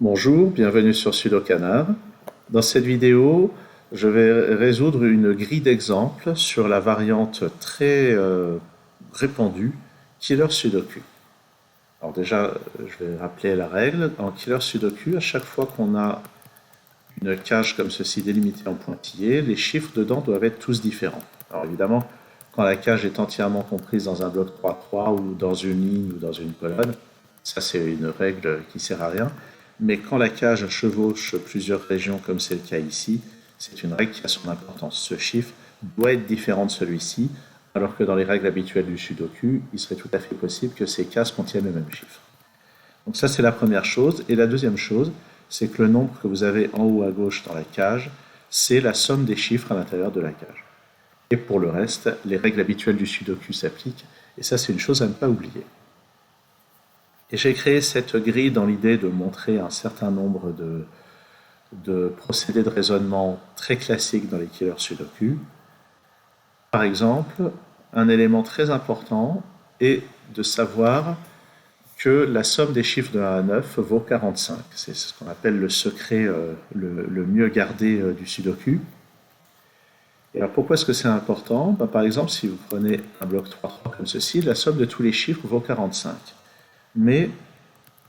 Bonjour, bienvenue sur Sudokanar. Dans cette vidéo, je vais résoudre une grille d'exemples sur la variante très répandue Killer Sudoku. Alors déjà, je vais rappeler la règle. En Killer Sudoku, à chaque fois qu'on a une cage comme ceci délimitée en pointillés, les chiffres dedans doivent être tous différents. Alors évidemment, quand la cage est entièrement comprise dans un bloc 3-3 ou dans une ligne ou dans une colonne, ça c'est une règle qui sert à rien. Mais quand la cage chevauche plusieurs régions, comme c'est le cas ici, c'est une règle qui a son importance. Ce chiffre doit être différent de celui-ci, alors que dans les règles habituelles du Sudoku, il serait tout à fait possible que ces cases contiennent le même chiffre. Donc ça, c'est la première chose. Et la deuxième chose, c'est que le nombre que vous avez en haut à gauche dans la cage, c'est la somme des chiffres à l'intérieur de la cage. Et pour le reste, les règles habituelles du Sudoku s'appliquent. Et ça, c'est une chose à ne pas oublier. Et j'ai créé cette grille dans l'idée de montrer un certain nombre de procédés de raisonnement très classiques dans les killers Sudoku. Par exemple, un élément très important est de savoir que la somme des chiffres de 1 à 9 vaut 45. C'est ce qu'on appelle le secret le mieux gardé du Sudoku. Et alors pourquoi est-ce que c'est important? Par exemple, si vous prenez un bloc 3-3 comme ceci, la somme de tous les chiffres vaut 45. Mais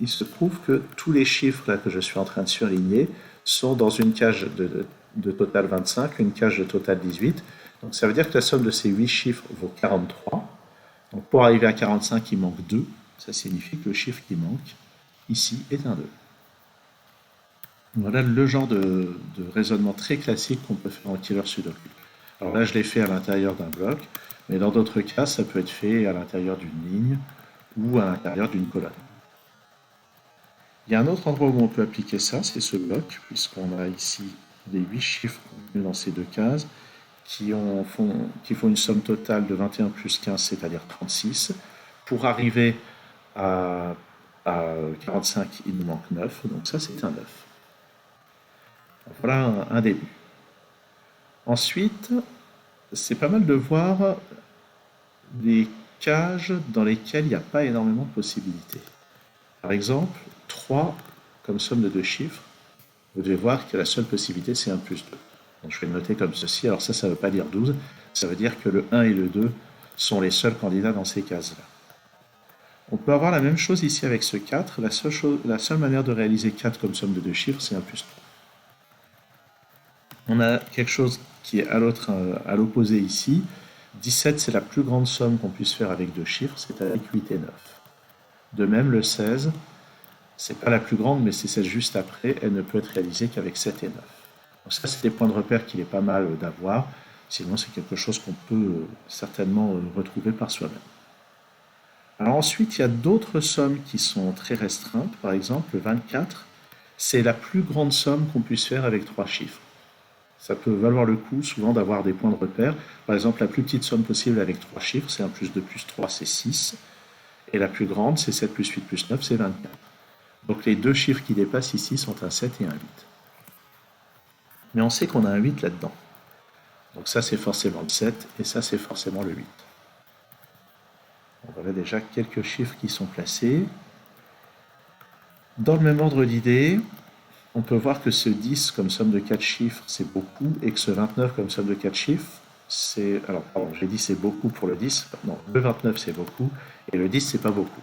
il se trouve que tous les chiffres là, que je suis en train de surligner sont dans une cage de total 25, une cage de total 18. Donc ça veut dire que la somme de ces 8 chiffres vaut 43. Donc pour arriver à 45, il manque 2. Ça signifie que le chiffre qui manque ici est un 2. Voilà le genre de raisonnement très classique qu'on peut faire en killer Sudoku. Alors là, je l'ai fait à l'intérieur d'un bloc, mais dans d'autres cas, ça peut être fait à l'intérieur d'une ligne ou à l'intérieur d'une colonne. Il y a un autre endroit où on peut appliquer ça, c'est ce bloc, puisqu'on a ici les 8 chiffres contenus dans ces deux cases qui font une somme totale de 21 plus 15, c'est-à-dire 36. Pour arriver à 45, il nous manque 9, donc ça c'est un 9. Voilà un début. Ensuite, c'est pas mal de voir les cages dans lesquelles il n'y a pas énormément de possibilités. Par exemple, 3 comme somme de deux chiffres, vous devez voir que la seule possibilité c'est 1 plus 2. Donc je vais le noter comme ceci. Alors ça ne veut pas dire 12, ça veut dire que le 1 et le 2 sont les seuls candidats dans ces cases-là. On peut avoir la même chose ici avec ce 4. La seule manière de réaliser 4 comme somme de deux chiffres, c'est 1 plus 3. On a quelque chose qui est à l'opposé ici. 17, c'est la plus grande somme qu'on puisse faire avec deux chiffres, c'est avec 8 et 9. De même, le 16, c'est pas la plus grande, mais c'est celle juste après, elle ne peut être réalisée qu'avec 7 et 9. Donc ça, c'est des points de repère qu'il est pas mal d'avoir, sinon c'est quelque chose qu'on peut certainement retrouver par soi-même. Alors ensuite, il y a d'autres sommes qui sont très restreintes. Par exemple, le 24, c'est la plus grande somme qu'on puisse faire avec trois chiffres. Ça peut valoir le coup souvent d'avoir des points de repère. Par exemple, la plus petite somme possible avec trois chiffres, c'est 1 plus 2 plus 3, c'est 6. Et la plus grande, c'est 7 plus 8 plus 9, c'est 24. Donc les deux chiffres qui dépassent ici sont un 7 et un 8. Mais on sait qu'on a un 8 là-dedans. Donc ça, c'est forcément le 7, et ça, c'est forcément le 8. On voit déjà quelques chiffres qui sont placés. Dans le même ordre d'idées, on peut voir que ce 10 comme somme de 4 chiffres, c'est beaucoup, et que ce 29 comme somme de 4 chiffres, c'est... Alors, pardon, j'ai dit c'est beaucoup pour le 10. Non, le 29 c'est beaucoup, et le 10 c'est pas beaucoup.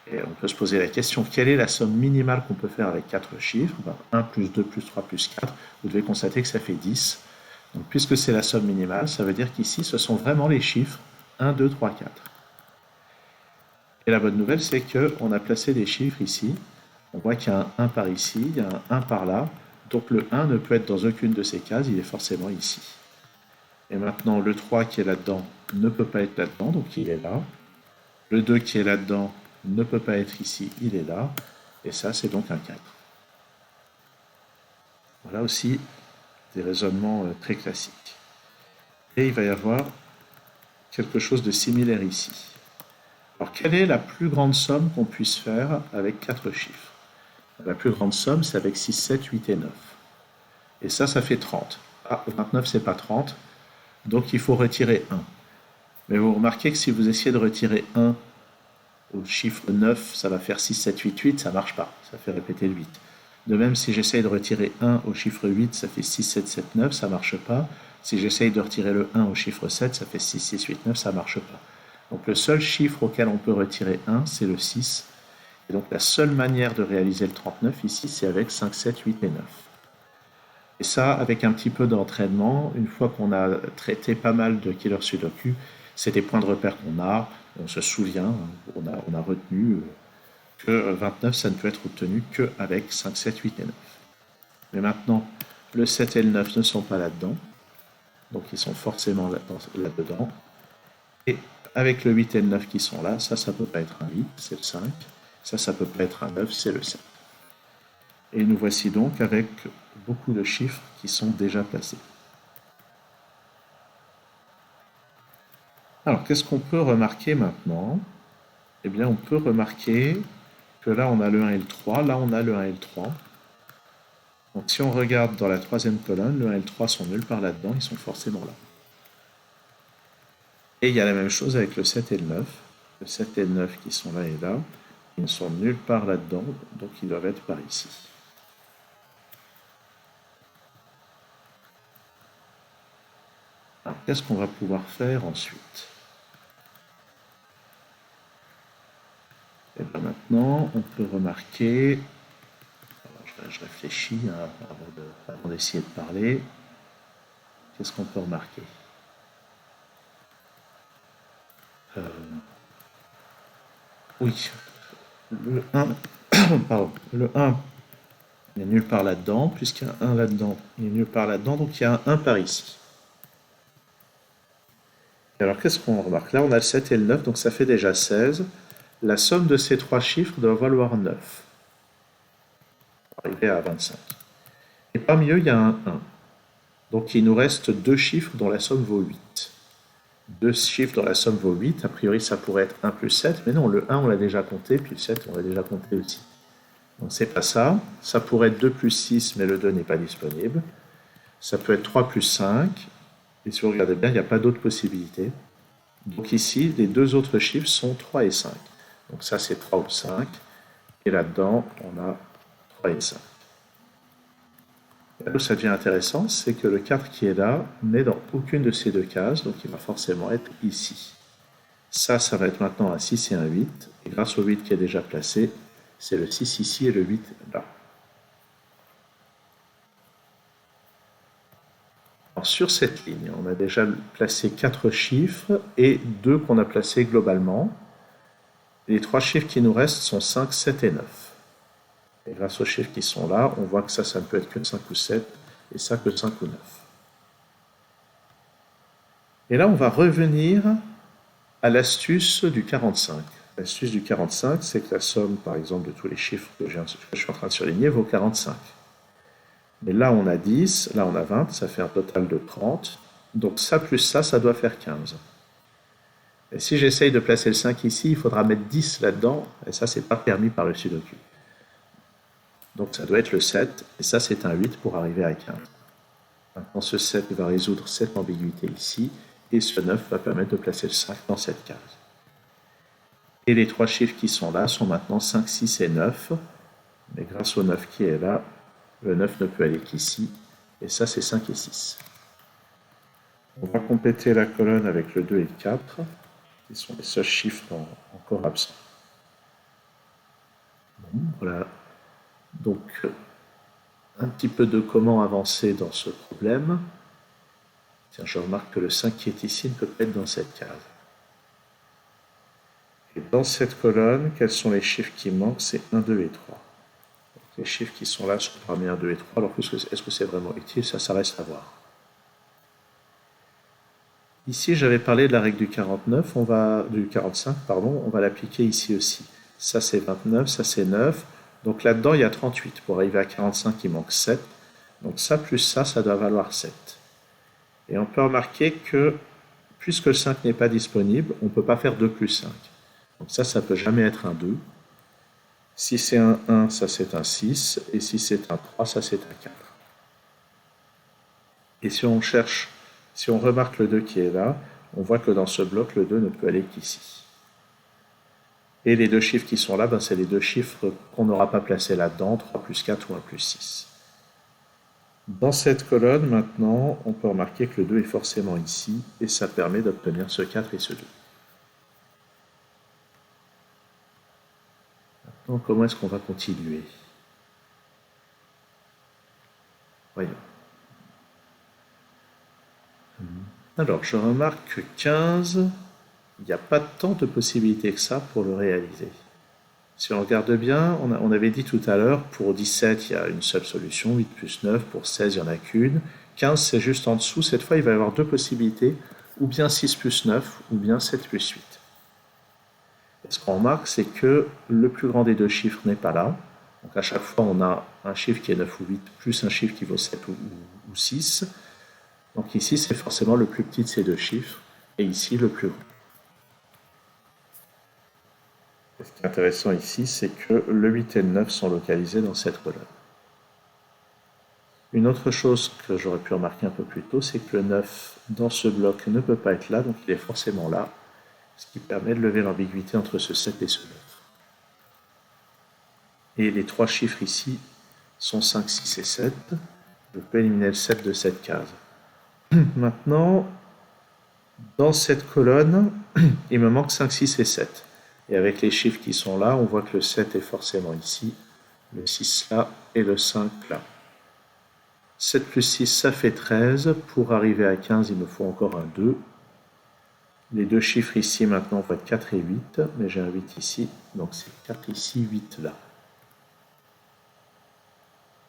Et on peut se poser la question, quelle est la somme minimale qu'on peut faire avec 4 chiffres? 1 plus 2 plus 3 plus 4, vous devez constater que ça fait 10. Donc puisque c'est la somme minimale, ça veut dire qu'ici ce sont vraiment les chiffres 1, 2, 3, 4. Et la bonne nouvelle, c'est qu'on a placé des chiffres ici. On voit qu'il y a un 1 par ici, il y a un 1 par là. Donc le 1 ne peut être dans aucune de ces cases, il est forcément ici. Et maintenant, le 3 qui est là-dedans ne peut pas être là-dedans, donc il est là. Le 2 qui est là-dedans ne peut pas être ici, il est là. Et ça, c'est donc un 4. Voilà aussi des raisonnements très classiques. Et il va y avoir quelque chose de similaire ici. Alors, quelle est la plus grande somme qu'on puisse faire avec 4 chiffres? La plus grande somme, c'est avec 6, 7, 8 et 9. Et ça fait 30. Ah, 29, c'est pas 30. Donc, il faut retirer 1. Mais vous remarquez que si vous essayez de retirer 1 au chiffre 9, ça va faire 6, 7, 8, 8, ça marche pas, ça fait répéter le 8. De même, si j'essaye de retirer 1 au chiffre 8, ça fait 6, 7, 7, 9, ça marche pas. Si j'essaye de retirer le 1 au chiffre 7, ça fait 6, 6, 8, 9, ça marche pas. Donc le seul chiffre auquel on peut retirer 1, c'est le 6. Et donc la seule manière de réaliser le 39 ici, c'est avec 5, 7, 8 et 9. Et ça, avec un petit peu d'entraînement, une fois qu'on a traité pas mal de killer sudoku, c'est des points de repère qu'on a, on se souvient, on a retenu que 29, ça ne peut être obtenu qu'avec 5, 7, 8 et 9. Mais maintenant, le 7 et le 9 ne sont pas là-dedans, donc ils sont forcément là-dedans. Et avec le 8 et le 9 qui sont là, ça ne peut pas être un 8, c'est le 5. Ça peut pas être un 9, c'est le 7. Et nous voici donc avec beaucoup de chiffres qui sont déjà placés. Alors, qu'est-ce qu'on peut remarquer maintenant? Eh bien, on peut remarquer que là, on a le 1 et le 3, là, on a le 1 et le 3. Donc, si on regarde dans la troisième colonne, le 1 et le 3 sont nulle part là-dedans, ils sont forcément là. Et il y a la même chose avec le 7 et le 9. Le 7 et le 9 qui sont là et là, ils ne sont nulle part là-dedans, donc ils doivent être par ici. Alors, qu'est-ce qu'on va pouvoir faire ensuite? Et bien maintenant, on peut remarquer, je réfléchis avant d'essayer de parler, qu'est-ce qu'on peut remarquer? Oui, le 1, pardon, le 1, il n'est nulle part là-dedans, puisqu'il y a un 1 là-dedans, il est nulle part là-dedans, donc il y a un 1 par ici. Et alors qu'est-ce qu'on remarque? Là, on a le 7 et le 9, donc ça fait déjà 16. La somme de ces trois chiffres doit valoir 9. Pour arriver à 25. Et parmi eux, il y a un 1. Donc il nous reste deux chiffres dont la somme vaut 8. Deux chiffres dont la somme vaut 8. A priori, ça pourrait être 1 plus 7, mais non, le 1, on l'a déjà compté, puis le 7, on l'a déjà compté aussi. Donc c'est pas ça. Ça pourrait être 2 plus 6, mais le 2 n'est pas disponible. Ça peut être 3 plus 5. Et si vous regardez bien, il n'y a pas d'autre possibilité. Donc ici, les deux autres chiffres sont 3 et 5. Donc ça, c'est 3 ou 5. Et là-dedans, on a 3 et 5. Et là où ça devient intéressant, c'est que le 4 qui est là n'est dans aucune de ces deux cases, donc il va forcément être ici. Ça va être maintenant un 6 et un 8. Et grâce au 8 qui est déjà placé, c'est le 6 ici et le 8 là. Alors, sur cette ligne, on a déjà placé 4 chiffres et 2 qu'on a placés globalement. Les 3 chiffres qui nous restent sont 5, 7 et 9. Et grâce aux chiffres qui sont là, on voit que ça ne peut être que 5 ou 7, et ça que 5 ou 9. Et là, on va revenir à l'astuce du 45. L'astuce du 45, c'est que la somme, par exemple, de tous les chiffres que je suis en train de surligner vaut 45. Mais là, on a 10, là, on a 20, ça fait un total de 30. Donc ça plus ça doit faire 15. Et si j'essaye de placer le 5 ici, il faudra mettre 10 là-dedans, et ça, c'est pas permis par le sudoku. Donc ça doit être le 7, et ça, c'est un 8 pour arriver à 15. Maintenant, ce 7 va résoudre cette ambiguïté ici, et ce 9 va permettre de placer le 5 dans cette case. Et les trois chiffres qui sont là sont maintenant 5, 6 et 9. Mais grâce au 9 qui est là, le 9 ne peut aller qu'ici. Et ça, c'est 5 et 6. On va compléter la colonne avec le 2 et le 4, qui sont les seuls chiffres encore absents. Bon, voilà. Donc, un petit peu de comment avancer dans ce problème. Tiens, je remarque que le 5 qui est ici ne peut pas être dans cette case. Et dans cette colonne, quels sont les chiffres qui manquent? C'est 1, 2 et 3. Donc, les chiffres qui sont là sont parmi 1, 2 et 3. Alors, est-ce que c'est vraiment utile? Ça reste à voir. Ici, j'avais parlé de la règle du 49, du 45, pardon, on va l'appliquer ici aussi. Ça, c'est 29, ça, c'est 9. Donc là-dedans, il y a 38. Pour arriver à 45, il manque 7. Donc ça plus ça doit valoir 7. Et on peut remarquer que, puisque le 5 n'est pas disponible, on ne peut pas faire 2 plus 5. Donc ça ne peut jamais être un 2. Si c'est un 1, ça c'est un 6. Et si c'est un 3, ça c'est un 4. Et si on remarque le 2 qui est là, on voit que dans ce bloc, le 2 ne peut aller qu'ici. Et les deux chiffres qui sont là, ben, c'est les deux chiffres qu'on n'aura pas placés là-dedans, 3 plus 4 ou 1 plus 6. Dans cette colonne, maintenant, on peut remarquer que le 2 est forcément ici, et ça permet d'obtenir ce 4 et ce 2. Maintenant, comment est-ce qu'on va continuer? Voyons. Alors, je remarque que 15, il n'y a pas tant de possibilités que ça pour le réaliser. Si on regarde bien, on avait dit tout à l'heure, pour 17, il y a une seule solution, 8 plus 9, pour 16, il n'y en a qu'une. 15, c'est juste en dessous. Cette fois, il va y avoir deux possibilités, ou bien 6 plus 9, ou bien 7 plus 8. Et ce qu'on remarque, c'est que le plus grand des deux chiffres n'est pas là. Donc à chaque fois, on a un chiffre qui est 9 ou 8, plus un chiffre qui vaut 7 ou 6. Donc ici, c'est forcément le plus petit de ces deux chiffres, et ici, le plus grand. Ce qui est intéressant ici, c'est que le 8 et le 9 sont localisés dans cette colonne. Une autre chose que j'aurais pu remarquer un peu plus tôt, c'est que le 9 dans ce bloc ne peut pas être là, donc il est forcément là, ce qui permet de lever l'ambiguïté entre ce 7 et ce 9. Et les trois chiffres ici sont 5, 6 et 7. Je peux éliminer le 7 de cette case. Maintenant, dans cette colonne, il me manque 5, 6 et 7. Et avec les chiffres qui sont là, on voit que le 7 est forcément ici, le 6 là et le 5 là. 7 plus 6, ça fait 13. Pour arriver à 15, il me faut encore un 2. Les deux chiffres ici, maintenant, vont être 4 et 8, mais j'ai un 8 ici, donc c'est 4 ici, 8 là.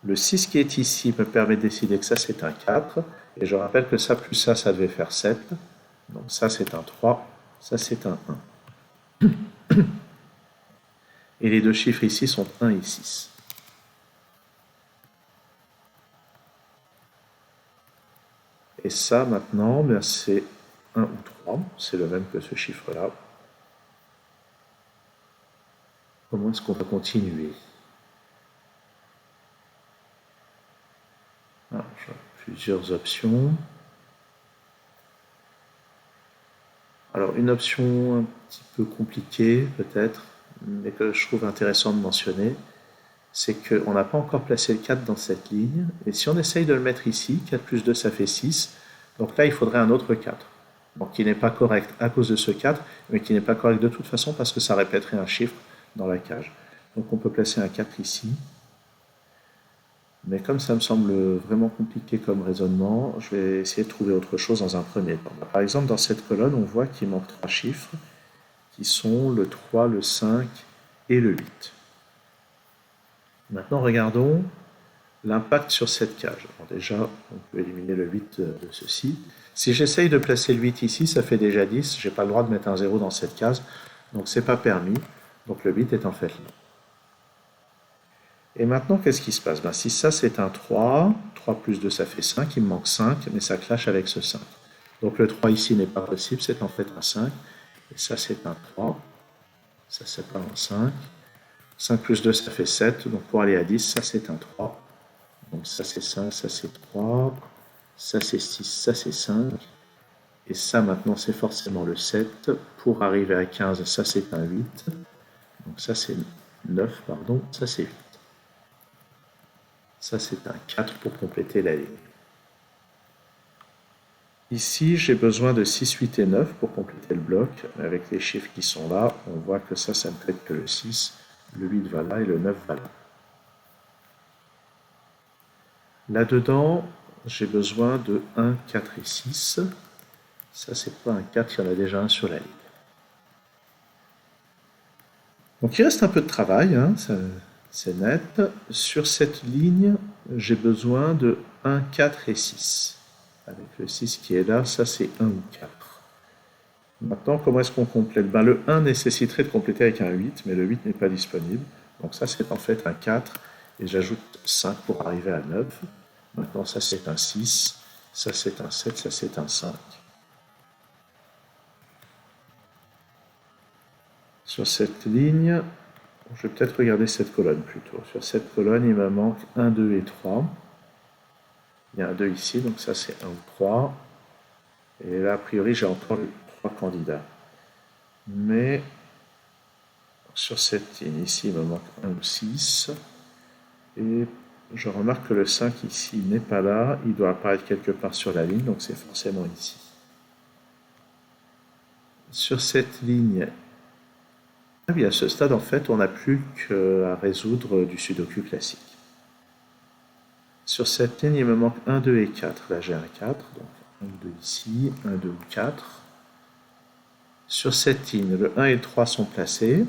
Le 6 qui est ici me permet de décider que ça, c'est un 4, et je rappelle que ça plus ça devait faire 7. Donc ça, c'est un 3, ça, c'est un 1. Et les deux chiffres ici sont 1 et 6. Et ça, maintenant, ben, c'est 1 ou 3. C'est le même que ce chiffre-là. Comment est-ce qu'on va continuer? J'ai plusieurs options. Alors, une option un petit peu compliquée, peut-être, mais que je trouve intéressant de mentionner, c'est qu'on n'a pas encore placé le 4 dans cette ligne. Et si on essaye de le mettre ici, 4 plus 2, ça fait 6. Donc là, il faudrait un autre 4. Donc qui n'est pas correct à cause de ce 4, mais qui n'est pas correct de toute façon parce que ça répéterait un chiffre dans la cage. Donc on peut placer un 4 ici. Mais comme ça me semble vraiment compliqué comme raisonnement, je vais essayer de trouver autre chose dans un premier temps. Par exemple, dans cette colonne, on voit qu'il manque trois chiffres, qui sont le 3, le 5 et le 8. Maintenant, regardons l'impact sur cette cage. Alors déjà, on peut éliminer le 8 de ceci. Si j'essaye de placer le 8 ici, ça fait déjà 10. Je n'ai pas le droit de mettre un 0 dans cette case, donc ce n'est pas permis. Donc le 8 est en fait là. Et maintenant, qu'est-ce qui se passe? Ben, si ça c'est un 3, 3 plus 2 ça fait 5, il me manque 5, mais ça clash avec ce 5. Donc le 3 ici n'est pas possible, c'est en fait un 5. Et ça c'est un 3, ça c'est pas un 5. 5 plus 2 ça fait 7, donc pour aller à 10, ça c'est un 3. Donc ça c'est 5, ça c'est 3, ça c'est 6, ça c'est 5. Et ça maintenant c'est forcément le 7. Pour arriver à 15, ça c'est un 8. Donc ça c'est 9, pardon, ça c'est 8. Ça, c'est un 4 pour compléter la ligne. Ici, j'ai besoin de 6, 8 et 9 pour compléter le bloc. Avec les chiffres qui sont là, on voit que ça ne peut être que le 6, le 8 va là et le 9 va là. Là-dedans, j'ai besoin de 1, 4 et 6. Ça, c'est pas un 4, il y en a déjà un sur la ligne. Donc il reste un peu de travail, hein, c'est net. Sur cette ligne, j'ai besoin de 1, 4 et 6. Avec le 6 qui est là, ça c'est 1 ou 4. Maintenant, comment est-ce qu'on complète? Ben, le 1 nécessiterait de compléter avec un 8, mais le 8 n'est pas disponible. Donc ça c'est en fait un 4, et j'ajoute 5 pour arriver à 9. Maintenant ça c'est un 6, ça c'est un 7, ça c'est un 5. Sur cette ligne, je vais peut-être regarder cette colonne plutôt. Sur cette colonne, il me manque 1, 2 et 3. Il y a un 2 ici, donc ça c'est 1 ou 3. Et là, a priori, j'ai encore 3 candidats. Mais Sur cette ligne ici, il me manque 1 ou 6. Et je remarque que le 5 ici n'est pas là. Il doit apparaître quelque part sur la ligne, donc c'est forcément ici. Sur cette ligne, ah oui, à ce stade, en fait, on n'a plus qu'à résoudre du sudoku classique. Sur cette ligne, il me manque 1, 2 et 4. Là, j'ai un 4, donc 1 ou 2 ici, 1, 2 ou 4. Sur cette ligne, le 1 et le 3 sont placés.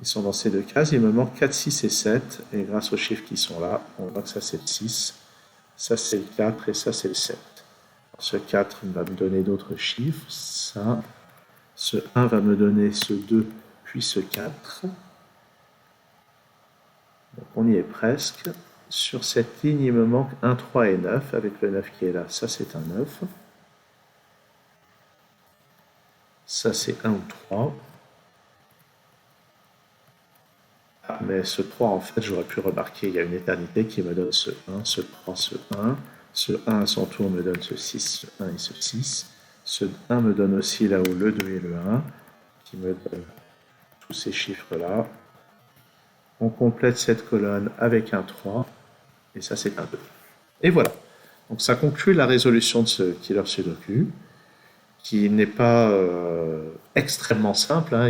Ils sont dans ces deux cases. Il me manque 4, 6 et 7. Et grâce aux chiffres qui sont là, on voit que ça c'est le 6, ça c'est le 4 et ça c'est le 7. Ce 4 va me donner d'autres chiffres. Ça, ce 1 va me donner ce 2, puis ce 4. Donc on y est presque. Sur cette ligne, il me manque 1, 3 et 9. Avec le 9 qui est là, ça c'est un 9. Ça c'est 1 ou 3. Ah, mais ce 3, en fait, j'aurais pu remarquer, il y a une éternité qui me donne ce 1, ce 3, ce 1. Ce 1 à son tour me donne ce 6, ce 1 et ce 6. Ce 1 me donne aussi là-haut le 2 et le 1, qui me donne tous ces chiffres-là. On complète cette colonne avec un 3, et ça c'est un 2. Et voilà. Donc ça conclut la résolution de ce killer sudoku, qui n'est pas extrêmement simple, hein.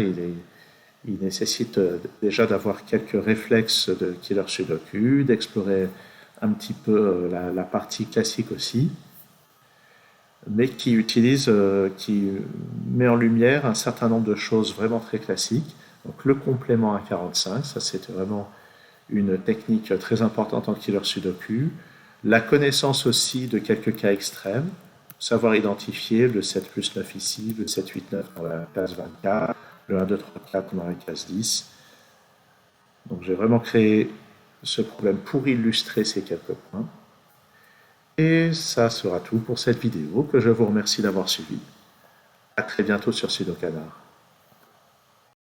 Il nécessite déjà d'avoir quelques réflexes de killer sudoku, d'explorer un petit peu la partie classique aussi, mais qui met en lumière un certain nombre de choses vraiment très classiques. Donc le complément à 45, ça c'était vraiment une technique très importante en killer sudoku. La connaissance aussi de quelques cas extrêmes, savoir identifier le 7 plus 9 ici, le 7, 8, 9 dans la case 24, le 1, 2, 3, 4 dans la case 10. Donc j'ai vraiment créé ce problème pour illustrer ces quelques points. Et ça sera tout pour cette vidéo que je vous remercie d'avoir suivi. À très bientôt sur Sudokanar.